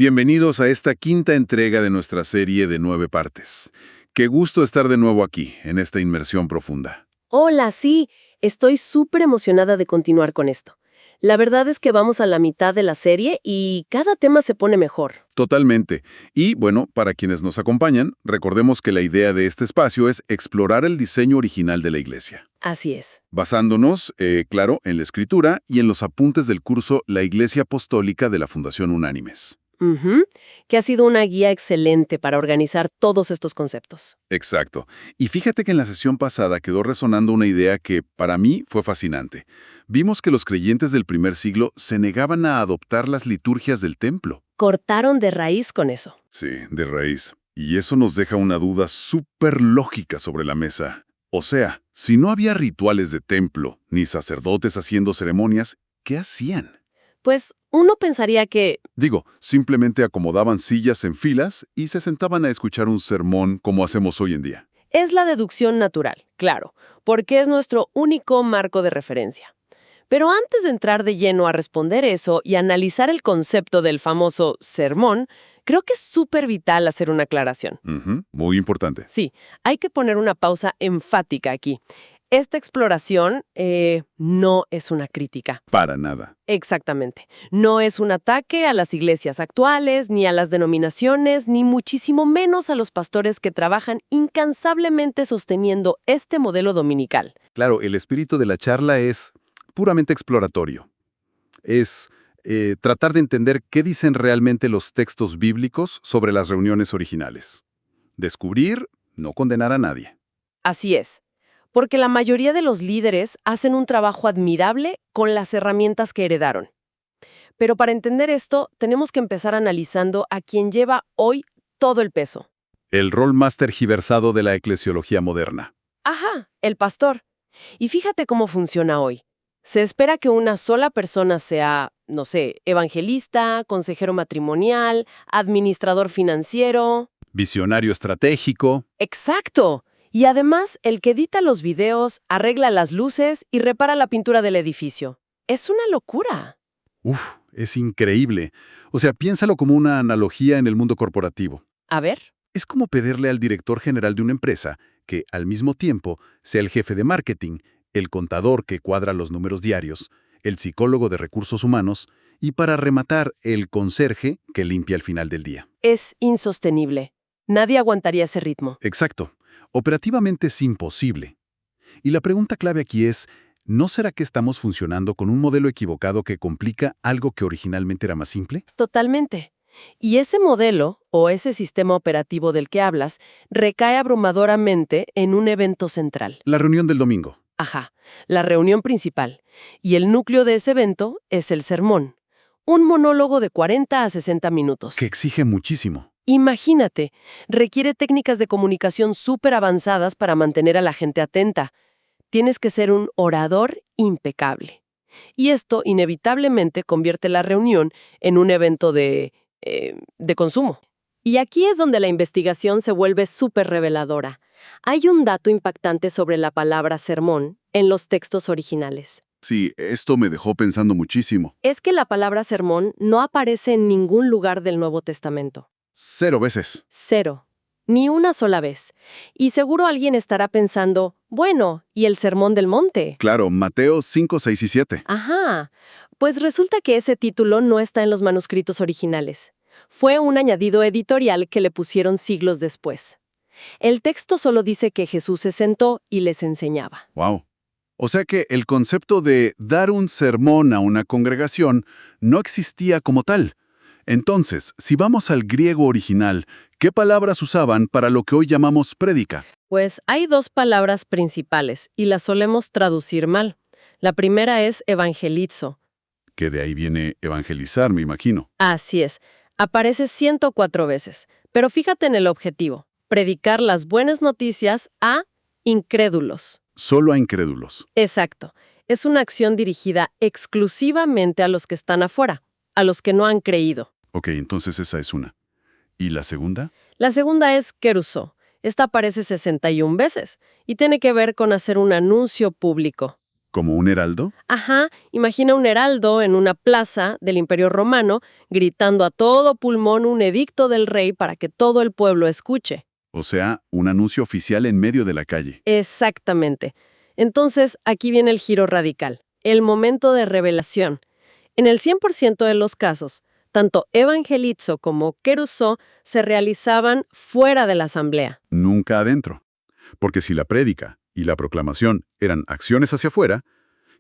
Bienvenidos a esta quinta entrega de nuestra serie de 9 partes. Qué gusto estar de nuevo aquí, en esta inmersión profunda. Hola, sí, estoy súper emocionada de continuar con esto. La verdad es que vamos a la mitad de la serie y cada tema se pone mejor. Totalmente. Y bueno, para quienes nos acompañan, recordemos que la idea de este espacio es explorar el diseño original de la Iglesia, Así es. basándonos, claro, en la Escritura y en los apuntes del curso La Iglesia Apostólica de la Fundación Unánimes. Ujú, que ha sido una guía excelente para organizar todos estos conceptos. Exacto. Y fíjate que en la sesión pasada quedó resonando una idea que para mí fue fascinante. Vimos que los creyentes del primer siglo se negaban a adoptar las liturgias del templo. Cortaron de raíz con eso. Sí, de raíz. Y eso nos deja una duda súper lógica sobre la mesa. O sea, si no había rituales de templo, ni sacerdotes haciendo ceremonias, ¿qué hacían? Pues uno pensaría que, Digo, simplemente acomodaban sillas en filas y se sentaban a escuchar un sermón como hacemos hoy en día. es la deducción natural, claro, porque es nuestro único marco de referencia. Pero antes de entrar de lleno a responder eso y analizar el concepto del famoso sermón, creo que es súper vital hacer una aclaración. Ujú, muy importante. Sí, hay que poner una pausa enfática aquí. Esta exploración no es una crítica. Para nada. Exactamente. No es un ataque a las iglesias actuales, ni a las denominaciones, ni muchísimo menos a los pastores que trabajan incansablemente sosteniendo este modelo dominical. Claro, el espíritu de la charla es puramente exploratorio. Es tratar de entender qué dicen realmente los textos bíblicos sobre las reuniones originales. Descubrir, no condenar a nadie. Así es. Porque la mayoría de los líderes hacen un trabajo admirable con las herramientas que heredaron. Pero para entender esto, tenemos que empezar analizando a quien lleva hoy todo el peso. El rol más tergiversado de la eclesiología moderna. Ajá, el pastor. Y fíjate cómo funciona hoy. Se espera que una sola persona sea, no sé, evangelista, consejero matrimonial, administrador financiero. Visionario estratégico. ¡Exacto! Y además, el que edita los videos, arregla las luces y repara la pintura del edificio. Es una locura. Uf, es increíble. O sea, piénsalo como una analogía en el mundo corporativo. A ver. Es como pedirle al director general de una empresa que, al mismo tiempo, sea el jefe de marketing, el contador que cuadra los números diarios, el psicólogo de recursos humanos y, para rematar, el conserje que limpia al final del día. Es insostenible. Nadie aguantaría ese ritmo. Exacto. Operativamente es imposible. Y la pregunta clave aquí es, ¿no será que estamos funcionando con un modelo equivocado que complica algo que originalmente era más simple? Totalmente. Y ese modelo, o ese sistema operativo del que hablas, recae abrumadoramente en un evento central. La reunión del domingo. Ajá, la reunión principal. Y el núcleo de ese evento es el sermón. Un monólogo de 40 a 60 minutos. Que exige muchísimo. Imagínate, requiere técnicas de comunicación súper avanzadas para mantener a la gente atenta. Tienes que ser un orador impecable. Y esto inevitablemente convierte la reunión en un evento de consumo. Y aquí es donde la investigación se vuelve súper reveladora. Hay un dato impactante sobre la palabra sermón en los textos originales. Sí, esto me dejó pensando muchísimo. Es que la palabra sermón no aparece en ningún lugar del Nuevo Testamento. 0 veces. Cero. Ni una sola vez. Y seguro alguien estará pensando, bueno, ¿y el Sermón del Monte? Claro, Mateo 5, 6 y 7. Ajá. Pues resulta que ese título no está en los manuscritos originales. Fue un añadido editorial que le pusieron siglos después. El texto solo dice que Jesús se sentó y les enseñaba. Wow. O sea que el concepto de dar un sermón a una congregación no existía como tal. Entonces, si vamos al griego original, ¿qué palabras usaban para lo que hoy llamamos prédica? Pues hay dos palabras principales y las solemos traducir mal. La primera es evangelizo. Que de ahí viene evangelizar, me imagino. Así es. Aparece 104 veces. Pero fíjate en el objetivo. Predicar las buenas noticias a incrédulos. Solo a incrédulos. Exacto. Es una acción dirigida exclusivamente a los que están afuera, a los que no han creído. Ok, entonces esa es una. ¿Y la segunda? La segunda es keruso. Esta aparece 61 veces y tiene que ver con hacer un anuncio público. ¿Como un heraldo? Ajá, imagina un heraldo en una plaza del Imperio Romano gritando a todo pulmón un edicto del rey para que todo el pueblo escuche. O sea, un anuncio oficial en medio de la calle. Exactamente. Entonces, aquí viene el giro radical, el momento de revelación. En el 100% de los casos, tanto evangelizo como querusó se realizaban fuera de la asamblea. Nunca adentro. Porque si la prédica y la proclamación eran acciones hacia afuera,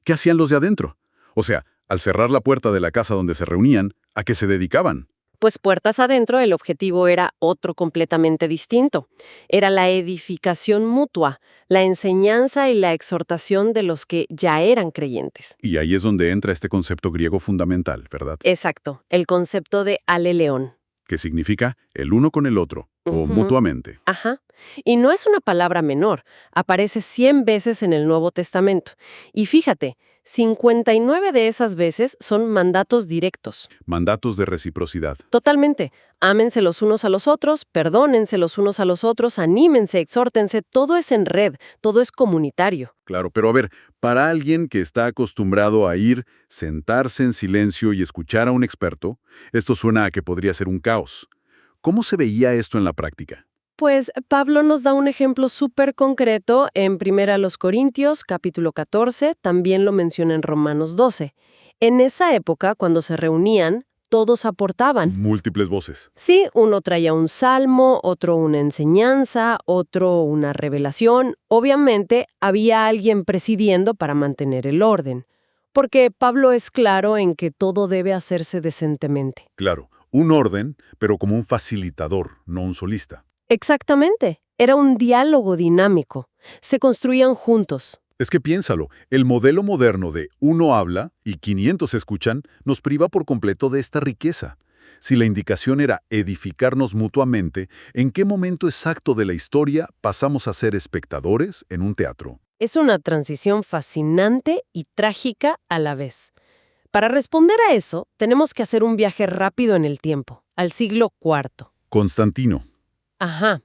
¿qué hacían los de adentro? O sea, al cerrar la puerta de la casa donde se reunían, ¿a qué se dedicaban? Pues puertas adentro, el objetivo era otro completamente distinto. Era la edificación mutua, la enseñanza y la exhortación de los que ya eran creyentes. Y ahí es donde entra este concepto griego fundamental, ¿verdad? Exacto, el concepto de aleleón. Que significa el uno con el otro, o Ujú. mutuamente. Ajá. Y no es una palabra menor, aparece 100 veces en el Nuevo Testamento. Y fíjate, 59 de esas veces son mandatos directos. Mandatos de reciprocidad. Totalmente. Ámense los unos a los otros, perdónense los unos a los otros, anímense, exhórtense, todo es en red, todo es comunitario. Claro, pero a ver, para alguien que está acostumbrado a ir, sentarse en silencio y escuchar a un experto, esto suena a que podría ser un caos. ¿Cómo se veía esto en la práctica? Pues Pablo nos da un ejemplo súper concreto en 1 Corintios, capítulo 14, también lo menciona en Romanos 12. En esa época, cuando se reunían, todos aportaban. Múltiples voces. Sí, uno traía un salmo, otro una enseñanza, otro una revelación. Obviamente, había alguien presidiendo para mantener el orden. Porque Pablo es claro en que todo debe hacerse decentemente. Claro, un orden, pero como un facilitador, no un solista. Exactamente. Era un diálogo dinámico. Se construían juntos. Es que piénsalo, el modelo moderno de uno habla y 500 escuchan nos priva por completo de esta riqueza. Si la indicación era edificarnos mutuamente, ¿en qué momento exacto de la historia pasamos a ser espectadores en un teatro? Es una transición fascinante y trágica a la vez. Para responder a eso, tenemos que hacer un viaje rápido en el tiempo, al siglo IV. Constantino. Ajá.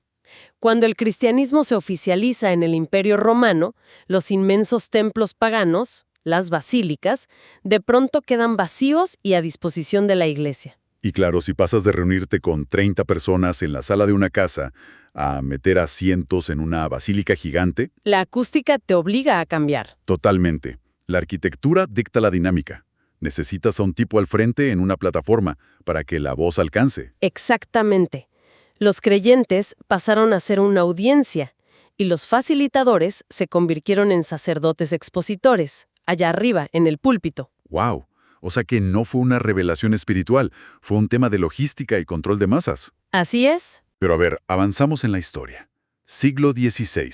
Cuando el cristianismo se oficializa en el Imperio Romano, los inmensos templos paganos, las basílicas, de pronto quedan vacíos y a disposición de la iglesia. Y claro, si pasas de reunirte con 30 personas en la sala de una casa a meter a cientos en una basílica gigante, La acústica te obliga a cambiar. totalmente. La arquitectura dicta la dinámica. Necesitas a un tipo al frente en una plataforma para que la voz alcance. Exactamente. Los creyentes pasaron a ser una audiencia y los facilitadores se convirtieron en sacerdotes expositores, allá arriba, en el púlpito. ¡Wow! O sea que no fue una revelación espiritual, fue un tema de logística y control de masas. Así es. Pero a ver, avanzamos en la historia. Siglo XVI.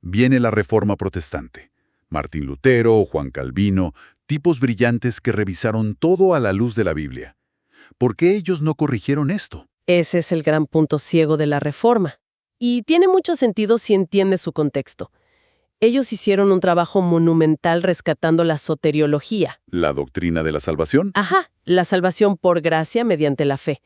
Viene la Reforma Protestante. Martín Lutero, Juan Calvino, tipos brillantes que revisaron todo a la luz de la Biblia. ¿Por qué ellos no corrigieron esto? Ese es el gran punto ciego de la Reforma. Y tiene mucho sentido si entiendes su contexto. Ellos hicieron un trabajo monumental rescatando la soteriología. ¿La doctrina de la salvación? Ajá, la salvación por gracia mediante la fe.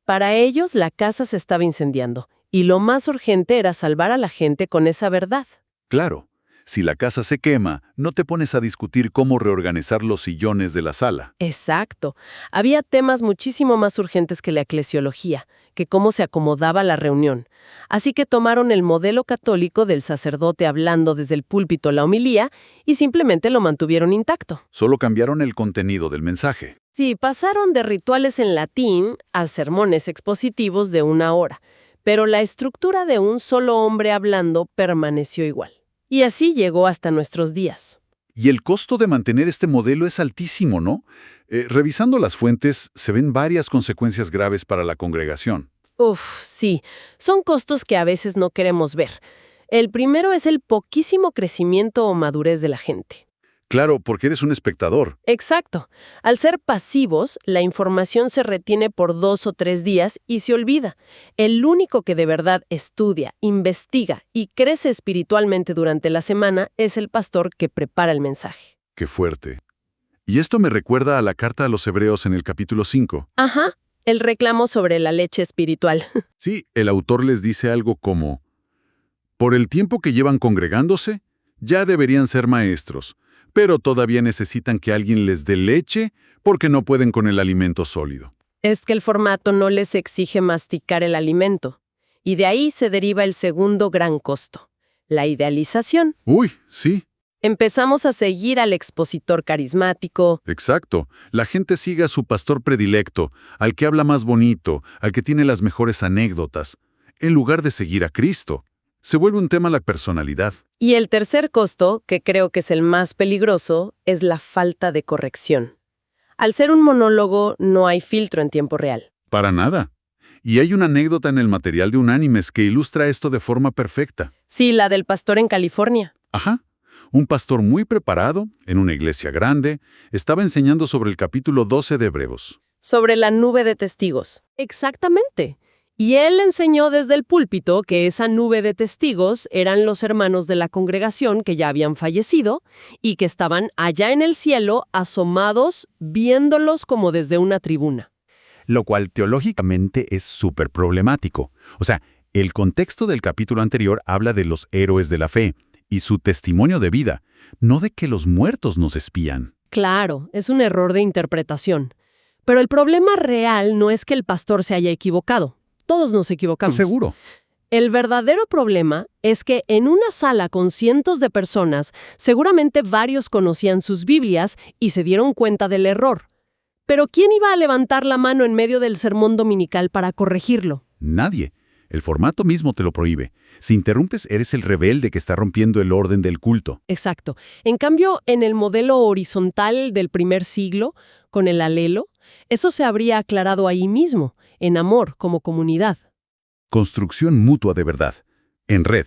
Para ellos, la casa se estaba incendiando, y lo más urgente era salvar a la gente con esa verdad. Claro. Si la casa se quema, no te pones a discutir cómo reorganizar los sillones de la sala. Exacto. Había temas muchísimo más urgentes que la eclesiología, que cómo se acomodaba la reunión. Así que tomaron el modelo católico del sacerdote hablando desde el púlpito la homilía y simplemente lo mantuvieron intacto. Solo cambiaron el contenido del mensaje. Sí, pasaron de rituales en latín a sermones expositivos de 1 hora, pero la estructura de un solo hombre hablando permaneció igual. Y así llegó hasta nuestros días. Y el costo de mantener este modelo es altísimo, ¿no? Revisando las fuentes, se ven varias consecuencias graves para la congregación. Uf, sí, son costos que a veces no queremos ver. El primero es el poquísimo crecimiento o madurez de la gente. Claro, porque eres un espectador. Exacto. Al ser pasivos, la información se retiene por 2 o 3 días y se olvida. El único que de verdad estudia, investiga y crece espiritualmente durante la semana es el pastor que prepara el mensaje. ¡Qué fuerte! Y esto me recuerda a la carta a los Hebreos en el capítulo 5. Ajá, el reclamo sobre la leche espiritual. Sí, el autor les dice algo como: por el tiempo que llevan congregándose, ya deberían ser maestros, pero todavía necesitan que alguien les dé leche porque no pueden con el alimento sólido. Es que el formato no les exige masticar el alimento. Y de ahí se deriva el segundo gran costo, la idealización. Uy, sí, Empezamos a seguir al expositor carismático. exacto. La gente sigue a su pastor predilecto, al que habla más bonito, al que tiene las mejores anécdotas, en lugar de seguir a Cristo. Se vuelve un tema la personalidad. Y el tercer costo, que creo que es el más peligroso, es la falta de corrección. Al ser un monólogo, no hay filtro en tiempo real. Para nada. Y hay una anécdota en el material de Unánimes que ilustra esto de forma perfecta. Sí, la del pastor en California. Ajá. Un pastor muy preparado, en una iglesia grande, estaba enseñando sobre el capítulo 12 de Hebreos. Sobre la nube de testigos. Exactamente. Y él enseñó desde el púlpito que esa nube de testigos eran los hermanos de la congregación que ya habían fallecido y que estaban allá en el cielo asomados, viéndolos como desde una tribuna. Lo cual teológicamente es súper problemático. O sea, el contexto del capítulo anterior habla de los héroes de la fe y su testimonio de vida, no de que los muertos nos espían. Claro, es un error de interpretación. Pero el problema real no es que el pastor se haya equivocado. Todos nos equivocamos. Seguro. El verdadero problema es que en una sala con cientos de personas, seguramente varios conocían sus Biblias y se dieron cuenta del error. Pero ¿quién iba a levantar la mano en medio del sermón dominical para corregirlo? Nadie. El formato mismo te lo prohíbe. Si interrumpes, eres el rebelde que está rompiendo el orden del culto. Exacto. En cambio, en el modelo horizontal del primer siglo, con el alelo, eso se habría aclarado ahí mismo, en amor, como comunidad. Construcción mutua de verdad. En red.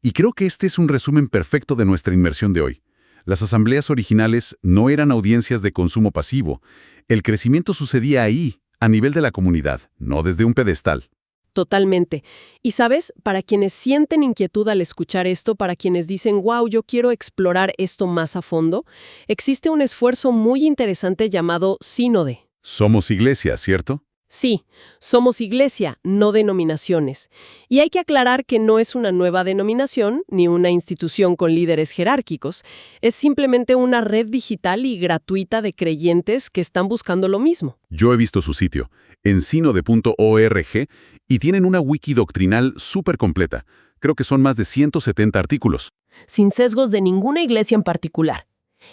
Y creo que este es un resumen perfecto de nuestra inmersión de hoy. Las asambleas originales no eran audiencias de consumo pasivo. El crecimiento sucedía ahí, a nivel de la comunidad, no desde un pedestal. Totalmente. Y sabes, para quienes sienten inquietud al escuchar esto, para quienes dicen, wow, yo quiero explorar esto más a fondo, existe un esfuerzo muy interesante llamado Sínode. Somos iglesia, ¿cierto? Sí, somos iglesia, no denominaciones. Y hay que aclarar que no es una nueva denominación ni una institución con líderes jerárquicos. Es simplemente una red digital y gratuita de creyentes que están buscando lo mismo. Yo he visto su sitio, en sinode.org, y tienen una wiki doctrinal súper completa. Creo que son más de 170 artículos. Sin sesgos de ninguna iglesia en particular.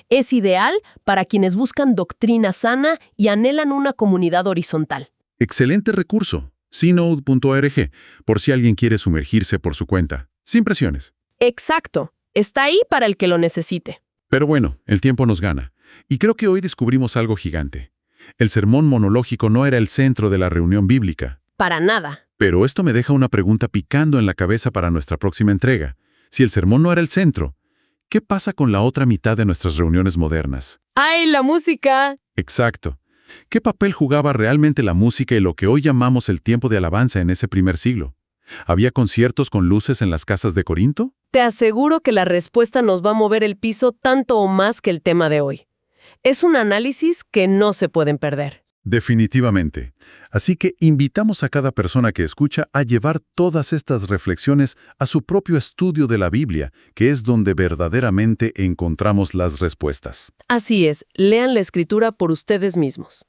Es ideal para quienes buscan doctrina sana y anhelan una comunidad horizontal. Excelente recurso, synode.org, por si alguien quiere sumergirse por su cuenta, sin presiones. Exacto. Está ahí para el que lo necesite. Pero bueno, el tiempo nos gana. Y creo que hoy descubrimos algo gigante. El sermón monológico no era el centro de la reunión bíblica. Para nada. Pero esto me deja una pregunta picando en la cabeza para nuestra próxima entrega. Si el sermón no era el centro, ¿qué pasa con la otra mitad de nuestras reuniones modernas? ¡Ay, la música! Exacto. ¿Qué papel jugaba realmente la música y lo que hoy llamamos el tiempo de alabanza en ese primer siglo? ¿Había conciertos con luces en las casas de Corinto? Te aseguro que la respuesta nos va a mover el piso tanto o más que el tema de hoy. Es un análisis que no se pueden perder. Definitivamente. Así que invitamos a cada persona que escucha a llevar todas estas reflexiones a su propio estudio de la Biblia, que es donde verdaderamente encontramos las respuestas. Así es, lean la Escritura por ustedes mismos.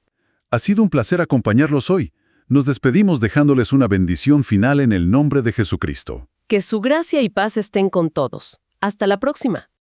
Ha sido un placer acompañarlos hoy. Nos despedimos dejándoles una bendición final en el nombre de Jesucristo. Que su gracia y paz estén con todos. Hasta la próxima.